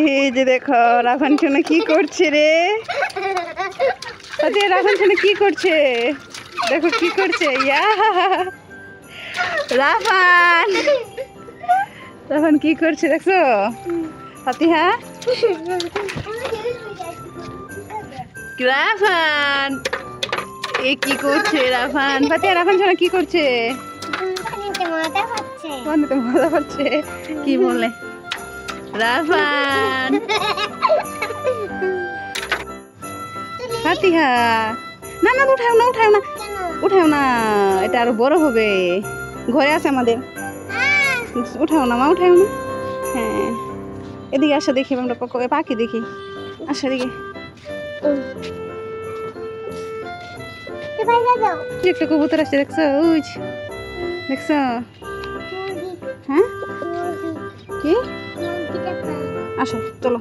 এই যে দেখো রাফান সোনা কি করছে রে। রাফান সোনা কি করছে, দেখো কি করছে। রাফান রাফান কি করছে দেখছো ফাতিহা। রাফান এ কি করছে রাফান। ফাতিহা রাফান সোনা কি করছে, মজা পাচ্ছে। কি বলে রাফান। ফাতিহা না না উঠাও না উঠাও না উঠাও না, এটা আরো বড় হবে। ঘরে আছে আমাদের, উঠাও না মা উঠাও না। হ্যাঁ এদিকে আসা দেখি আমরা পাখি দেখি, আসা দিকে একটা কবুতর আসছে দেখছো, ওই দেখছো। হ্যাঁ কি আসো চলো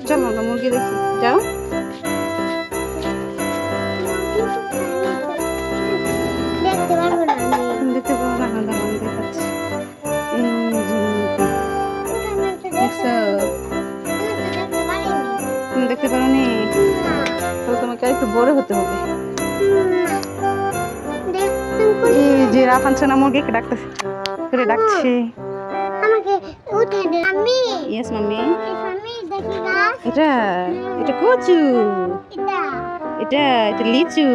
চলো না মুরগি দেখি যাও। দেখতে পারবো না, দেখাচ্ছি। তুমি দেখতে পারো নি, তাহলে তোমাকে একটু বড় হতে হবে। এই যে রাফান সোনা মুরগিকে ডাকতেছে, করে ডাকছে আমাকে উঠে দে মাম্মি। Yes mummy. এটা এটা কচু, এটা এটা লিচু।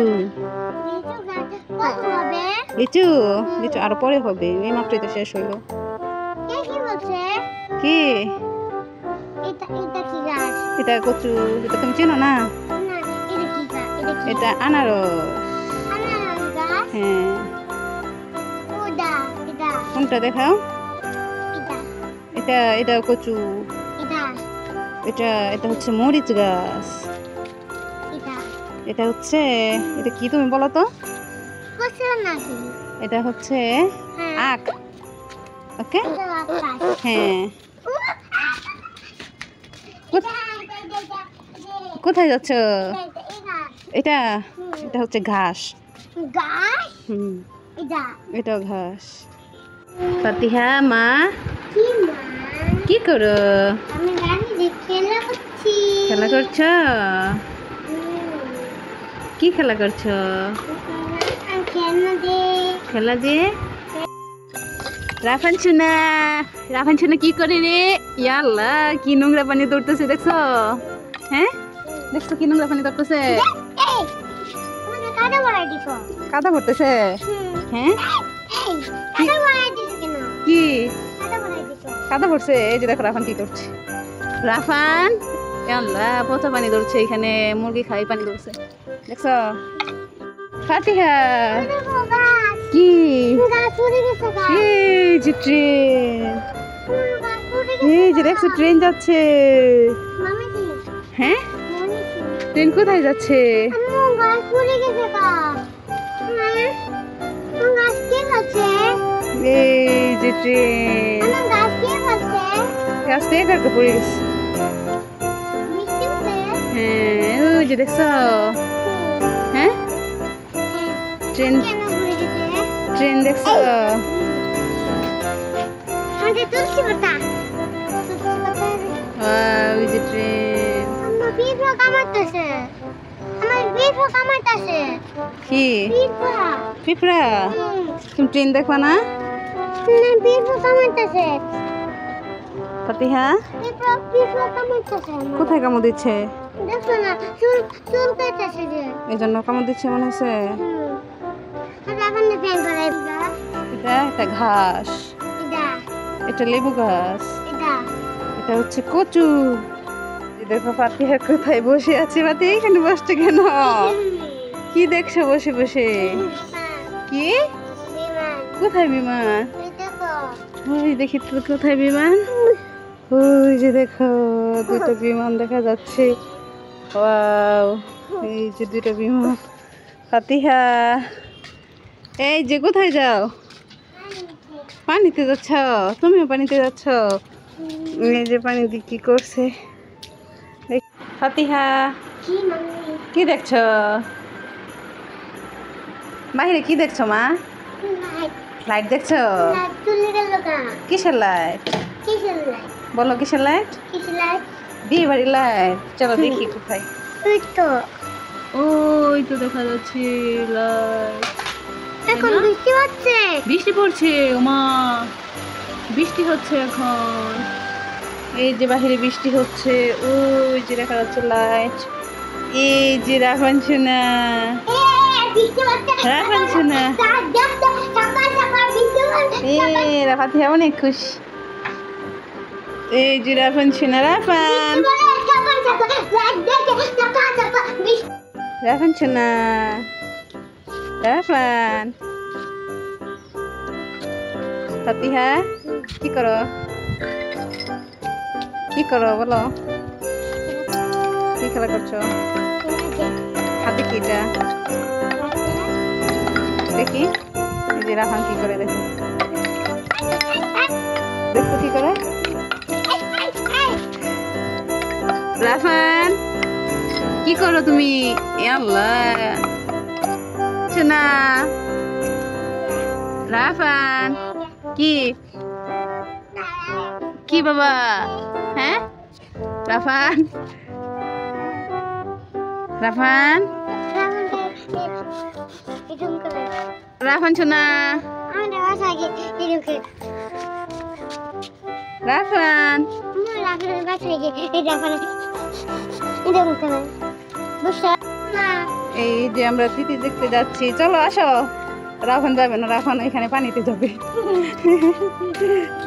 লিচু লিচু আরো পরে হবে, এই মাত্রই তো শেষ হইলো। কি এটা কচু, এটা তুমি চেনো না। এটা আনারস। হ্যাঁ কোনটা দেখাও। এটা এটা কচু, এটা এটা হচ্ছে মরিচ গাছ। এটা হচ্ছে এটা কি তুমি বলো তো। এটা হচ্ছে আখ। ওকে হ্যাঁ কোথায় যাচ্ছ। এটা এটা হচ্ছে ঘাস। এটাও ঘাস। ফাতিহা মা কি করো, খেলা করছো। কি খেলা করছো, খেলা দিয়ে। রাফান সোনা রাফান সোনা কি করে রে। ইয়াল্লা কি নোংরা পানি দৌড়তেছে দেখছো। হ্যাঁ দেখছো কি নোংরা পানি দৌড়তেছে, কাদা ভরতেছে। হ্যাঁ কি কাদা ভরছে। এই যে দেখো রাফান কি করছে। রাফান ইয়াল্লা পচা পানি দৌড়ছে, এখানে মুরগি খাই পানি দৌড়ছে দেখছো। ফাতিহা কি এই যে ট্রেন, এই যে দেখছো ট্রেন যাচ্ছে। হ্যাঁ ট্রেন কোথায় যাচ্ছে। এই যে ট্রেন গাছ থেকে কাটকে পড়ে গেছে। হ্যাঁ ওই যে দেখছো। হ্যাঁ ট্রেন ট্রেন দেখছো। ওই যে ট্রেন কি পিঁপড়া। তুমি ট্রেন দেখবা না। ফাতিহা কোথায় কামড় দিচ্ছে, এই জন্য কামড় দিচ্ছে মনে হচ্ছে। এটা একটা ঘাস, এটা লেবু গাছ, এটা হচ্ছে কচু। দেখো ফাতিহা কোথায় বসে আছে। ফাতিহা এখানে বসছে কেন, কি দেখছো বসে বসে। কি কোথায় বিমান, ওই দেখি তো কোথায় বিমান। ওই যে দেখো দুটো বিমান দেখা যাচ্ছে। ওয়াও এই যে দুটো বিমান। ফাতিহা এই যে কোথায় যাও, পানিতে যাচ্ছ, তুমিও পানিতে যাচ্ছ। এই যে পানি দিয়ে কি করছে। ফাতিহা কি দেখছো, বাইরে কি দেখছো মা। লাইট দেখছো? কিসের লাইট? বলো কিসের লাইট? বিয়ে বাড়ির লাইট। চলো দেখি কোথায়। ওই তো দেখা যাচ্ছে লাইট। এখন বৃষ্টি হচ্ছে। বৃষ্টি পড়ছে ওমা, বৃষ্টি হচ্ছে এখন। এই যে বাহিরে বৃষ্টি হচ্ছে, ওই যে দেখা যাচ্ছে লাইট। এই যে রাফান সোনা, রাফান সোনা, রাফাতি অনেক খুশি। এই যে রাফান সোনা, রাফান, রাফান সোনা, রাফান। ফাতিহা কি করো? কি করো বলো? কি খেলা করছো? হাতে কি এটা? দেখি এই যে রাফান কি করে, দেখো দেখো কি করে। রাফান কি করো তুমি? আল্লাহ সোনা, রাফান কি কি বাবা? হ্যাঁ রাফান, রাফান, রাফান সোনা, রাফান, এই যে আমরা তিতি দেখতে যাচ্ছি। চলো আসো। রাফান যাবে না, রাফান এখানে পানিতে যাবে।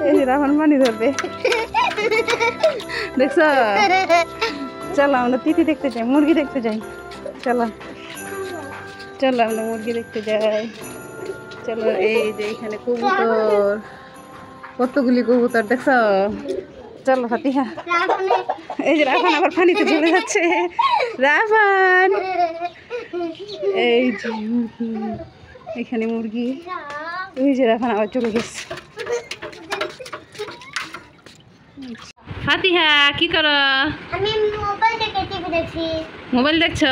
এই রাফান পানি ধরবে, দেখছো? চলো আমরা তিতি দেখতে যাই, মুরগি দেখতে যাই। চলো চলো আমরা মুরগি দেখতে যাই। চলো এই যে এখানে কবুতর, কতগুলি কবুতর দেখছো? চলো ফাতিহা। এই যে রাফান আবার পানিতে চলে যাচ্ছে। রাফান এই যে এখানে মুরগি, ওই যে রাফান আবার চলে গেছে। ফাতিহা কি করো? আমি মোবাইল থেকে টিভি দেখছি। মোবাইল দেখছো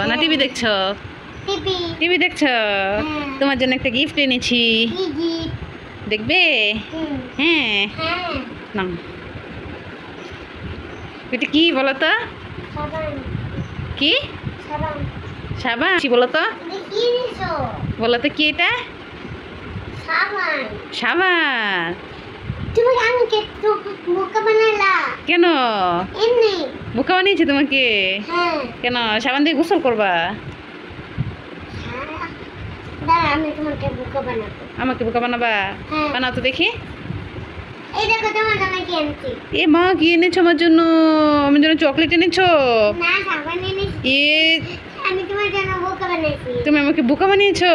না টিভি দেখছো? টিভি। টিভি দেখছো? তোমার জন্য একটা গিফট এনেছি, কি কি? দেখবে? হ্যাঁ হ্যাঁ। না এটা কি বলো তো? সাবান। কি সাবান। সাবান? কি বলো তো? এটা কি নিছো? বলো তো কি এটা? সাবান। সাবান। তুমি আমাকে তো বোকা বানালা। কেন এমনি। বোকা বানিয়েছি তোমাকে? হ্যাঁ। কেন সাবান দিয়ে গোসল করবা? দাঁড়া আমি তোমাকে বোকা বানাবো। আমাকে বোকা বানাবা? হ্যাঁ। বানাও তো দেখি। এই দেখো তোমার জন্য কি এনেছি। এ মা কি এনেছো আমার জন্য? আমার জন্য চকলেট এনেছো? না সাবান এনেছি। এ আমি তোমার জন্য বোকা বানাইছি। তুমি আমাকে বোকা বানিয়েছো?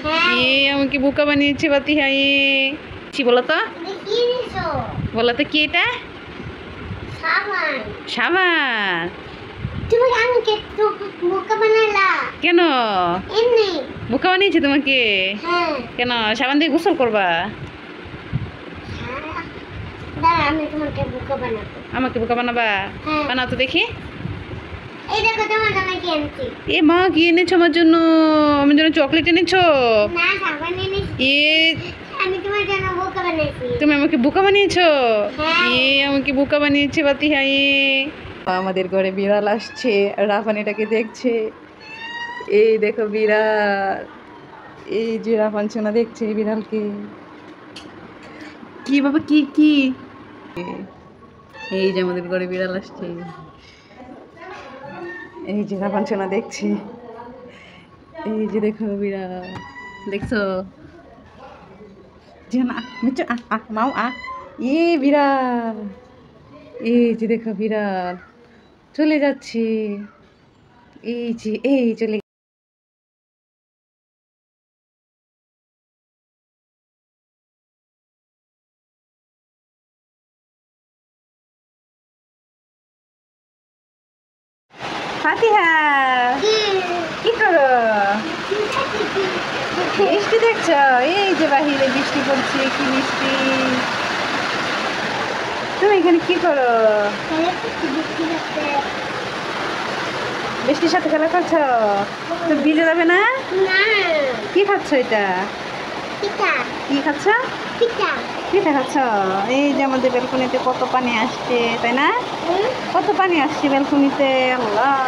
হ্যাঁ। এ আমাকে বোকা বানিয়েছে ফাতিহা। এ কি বলো তো? এটা কি নিছো? বলো তো কি এটা? সাবান। সাবান। তুমি আমাকে তো বোকা বানালা। কেন এমনি। বোকা বানিয়েছে তোমাকে? হ্যাঁ। কেন সাবান দিয়ে গোসল করবা? দাঁড়া আমি তোমাকে বোকা বানাবো। আমাকে বোকা বানাবা? হ্যাঁ। বানাও তো দেখি। এই দেখো তোমার জন্য কি এনেছি। এ মা কি এনেছো আমার জন্য? আমার জন্য চকলেট এনেছো? না সাবান এনেছি। এ আমি তোমার জন্য বোকা বানাইছি। তুমি আমাকে বোকা বানিয়েছো? হ্যাঁ। এ আমাকে বোকা বানিয়েছে ফাতিহা। এ আমাদের ঘরে বিড়াল আসছে, রাফান এটাকে দেখছে। এই দেখো বিড়াল, এই যে রাফান সোনা দেখছে বিড়ালকে। কি বাবা কি কি? এই যে আমাদের ঘরে বিড়াল আসছে, এই যে রাফান সোনা দেখছে। এই যে দেখো বিড়াল, দেখছো? যে না মিচু মাও এ বিড়াল, এই যে দেখো বিড়াল চলে যাচ্ছে। এই যে এই চলে। ফাতিহা কি করো? বৃষ্টি দেখছো? এই যে বাহিরে বৃষ্টি পড়ছে, কি বৃষ্টি। তুমি এখানে কি করো? বৃষ্টির সাথে খেলা করছো? তো ভিজে যাবে না? না। কি খাচ্ছ এটা? পিঠা কি খাচ্ছ? পিঠা পিঠা খাচ্ছ? এই যে আমাদের ব্যালকনিতে কত পানি আসছে, তাই না? কত পানি আসছে ব্যালকনিতে, আল্লাহ!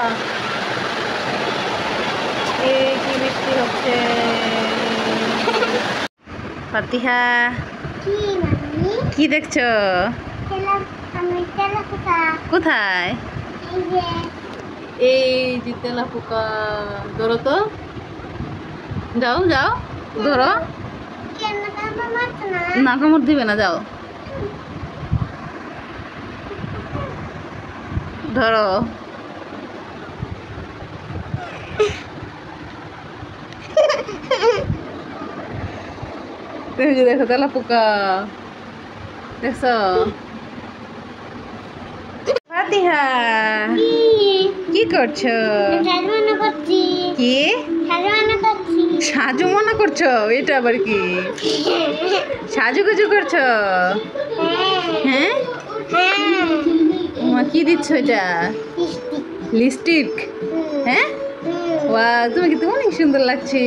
এই কি বৃষ্টি হচ্ছে। ফাতিহা, কি মামি কি দেখছো? আমি তেলাপোকা কোথায়? এই যে এই যে তেলাপোকা, ধরো তো, যাও যাও ধরো। কেন বাবা মারতো না না, কামড় দিবে না, যাও ধরো। তুমি যে দেখো তেলাপোকা, দেখছো? ফাতিহা, কি করছো? সাজমানা করছি কি সাজমানা করছি সাজু মনে করছো? এটা আবার কি সাজুগুজু করছো? হ্যাঁ, মা কি দিচ্ছ এটা? লিপস্টিক? হ্যাঁ, ওয়া, তুমি কিন্তু অনেক সুন্দর লাগছে।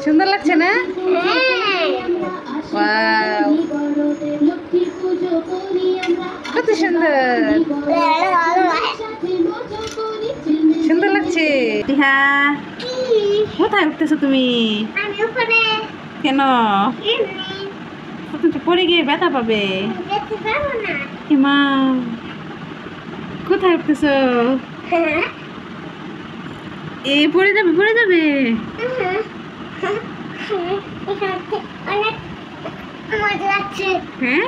সুন্দর লাগছে না? ওয়াও, কত সুন্দর, সুন্দর লাগছে। হ্যাঁ, কোথায় উঠতেছো তুমি? আমি ওখানে কেন? তুমি তো পড়ে গিয়ে ব্যথা পাবে। যেতে পারবো না মা, কোথায় উঠতেছো? এই পড়ে যাবে, পড়ে যাবে। অনেক মজা লাগছে হ্যাঁ,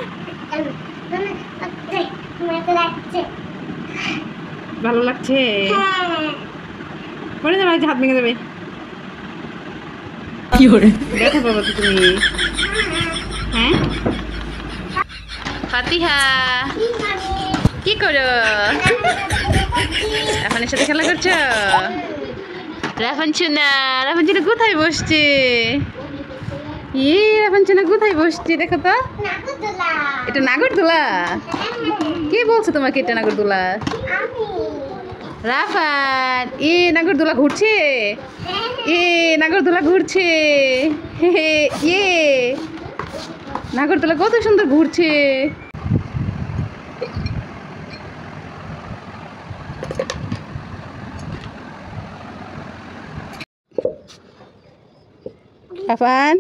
মজা লাগছে ভালো লাগছে। পড়ে যাবে, হাত ভেঙে যাবে, ব্যথা পাবো তো তুমি। হ্যাঁ, ফাতিহা, কি করো? রাফানের সাথে খেলা করছো? রাফান সোনা, রাফান সোনা কোথায় বসছে? রাফান সোনা কোথায় বসছে দেখো তো। এটা নাগরদোলা? কে বলছো তোমাকে এটা নাগরদোলা? রাফান, নাগরদোলা ঘুরছে। নাগরদোলা ঘুরছে। নাগরদোলা কত সুন্দর ঘুরছে। রাফান,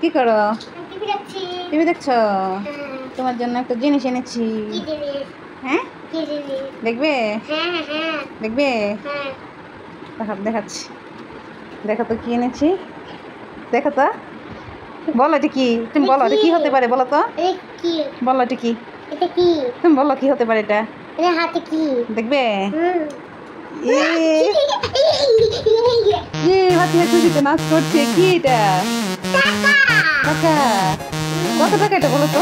কি করো? টিভি দেখছো? তোমার জন্য একটা জিনিস এনেছি। হ্যাঁ, দেখবে? দেখবে? দেখাচ্ছি, দেখো তো কি এনেছি। দেখো তো, বলো এটা কি? তুমি বলো এটা কি হতে পারে, বলো তো। বলো এটা কি? তুমি বলো কি হতে পারে এটা। হাতে কি দেখবে? হাতিয়ে খুশিতে নাচ করছে। কি এটা? টাকা? কত টাকা এটা বলো তো?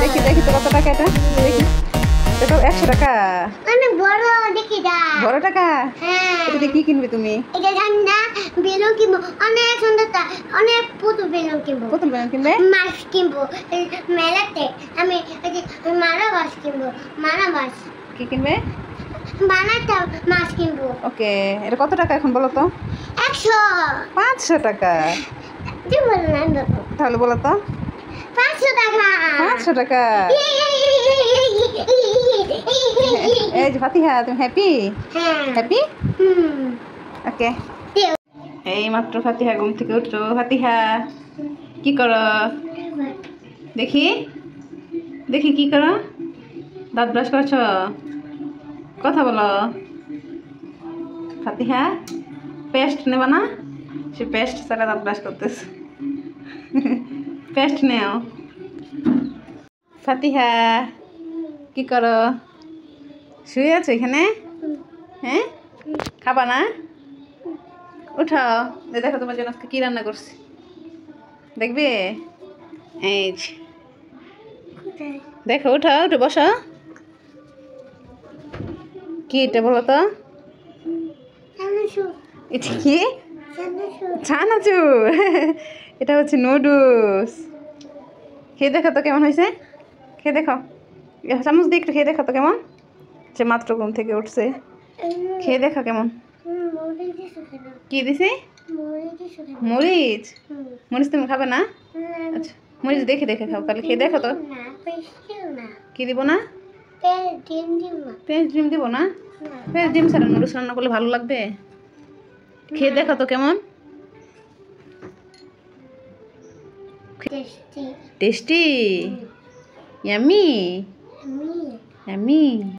দেখি দেখি তো কত টাকা এটা, দেখি। এটা 100 টাকা। অনেক বড়, দেখি দা বড় টাকা। হ্যাঁ, এটা দিয়ে কি কিনবে তুমি? এটা ঠান্ডা বেলুন কিনবো, অনেক সুন্দর, অনেক পুতুল বেলুন কিনবো, পুতুল বেলুন কিনবে? মাছ কিনবো মেলাতে। আমি মারা মাছ কিনবো, মারা মাছ কি কিনবে? বানাতে মাছ কিনবো। ওকে, এটা কত টাকা এখন বলো তো? 100। 500 টাকা। তুই বলো না, দেখো তাহলে বলো তো। 500 টাকা। 500 টাকা। এই যে ফাতিহা, তুমি হ্যাপি? হ্যাপি? ওকে। এই মাত্র ফাতিহা ঘুম থেকে উঠলো। ফাতিহা, কি করো? দেখি দেখি কি করো? দাঁত ব্রাশ করছো? কথা বলো। ফাতিহা, পেস্ট নেবা না? সে পেস্ট ছাড়া দাঁত ব্রাশ করতেছে। পেস্ট নেও। ফাতিহা, কি করো? শুয়ে আছো এখানে? হ্যাঁ, খাবা না? উঠাও, দেখো তোমার জন্য আজকে কি রান্না করছি, দেখবে? এই যে দেখো, উঠাও, উঠে বসো। কি এটা বলো তো? এটা কি? চানাচুর। এটা হচ্ছে নুডলস। খেয়ে দেখো তো কেমন হয়েছে, খেয়ে দেখো, চামচ দিয়ে একটু খেয়ে দেখো তো কেমন, সে মাত্র ঘুম থেকে উঠছে, খেয়ে দেখো কেমন। কি দিছি? মরিচ। মরিচ তুমি খাবে না? আচ্ছা মরিচ দেখে দেখে খাও, তাহলে খেয়ে দেখো তো। কি দিব না? পেঁয়াজ ডিম দিব না? পেঁয়াজ ডিম ছাড়া নুডলস রান্না করলে ভালো লাগবে? খেয়ে দেখো তো কেমন। Tasty, yummy, yummy.